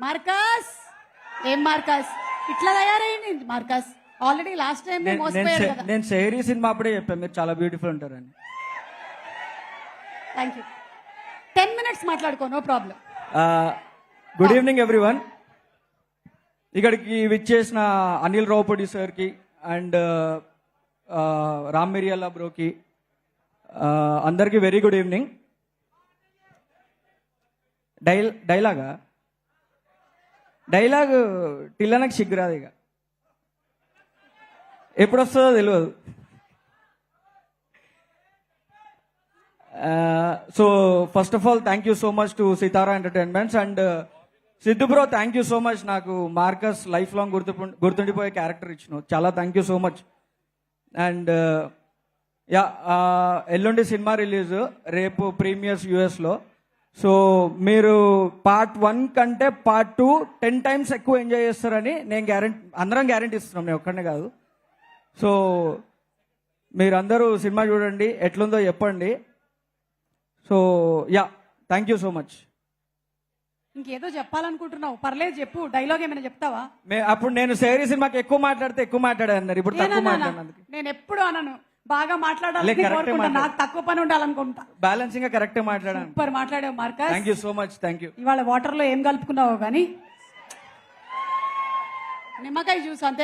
Marcus ఏం Marcus ఇట్లా తయారైంది మార్కస్ ఆల్రెడీ లాస్ట్ టైం మోసపోయాడు కదా. నేను షేరీ సినిమా అప్పుడే చెప్పాను మీరు చాలా బ్యూటిఫుల్ ఉంటారని. Thank you. 10 minutes మాట్లాడుకో, no problem. Good evening everyone. ఇక్కడికి విచ్చేసిన అనిల్ రావుపూడి సార్కి అండ్ రామ్ మిరియాల బ్రోకి అందరికీ వెరీ గుడ్ ఈవినింగ్. డైలాగ్ టిల్లనకు సిగ్గురాదు, ఇక ఎప్పుడు వస్తుందో తెలియదు. So first of all thank you so much to Sithara Entertainments and Siddhu bro, thank you so much. నాకు మార్కస్ లైఫ్ లాంగ్ గుర్తుండిపోయే క్యారెక్టర్ ఇచ్చినావు, చాలా thank you so much. And yeah, ఎల్లుండి సినిమా రిలీజ్, రేపు ప్రీమియర్స్ యూఎస్లో. సో మీరు పార్ట్ 1 కంటే part 2 10 times ఎక్కువ ఎంజాయ్ చేస్తారని నేను అందరం గ్యారెంటీ ఇస్తున్నాం, నేను ఒక్కడనే కాదు. సో మీరందరూ సినిమా చూడండి, ఎట్లుందో చెప్పండి. So yeah, thank you so much. ఇంకేదో చెప్పాలనుకుంటున్నావు, పర్లేదు చెప్పు. డైలాగ్ ఏమైనా చెప్తావా? అప్పుడు నేను సేరీ సినిమాకి ఎక్కువ మాట్లాడితే ఎక్కువ మాట్లాడారు, ఇప్పుడు తక్కువ మాట్లాడినందుకు. నేను ఎప్పుడు అనను, బాగా మాట్లాడాలి, నాకు తక్కువ పని ఉండాలనుకుంటా. బ్యాలెన్సింగ్ గా కరెక్ట్ మాట్లాడాను. సూపర్ మాట్లాడావు Marcus, thank you so much. Thank you. ఇవాళ వాటర్ లో ఏం కలుపుకున్నావు కానీ నిమ్మకాయ జ్యూస్ అంతే.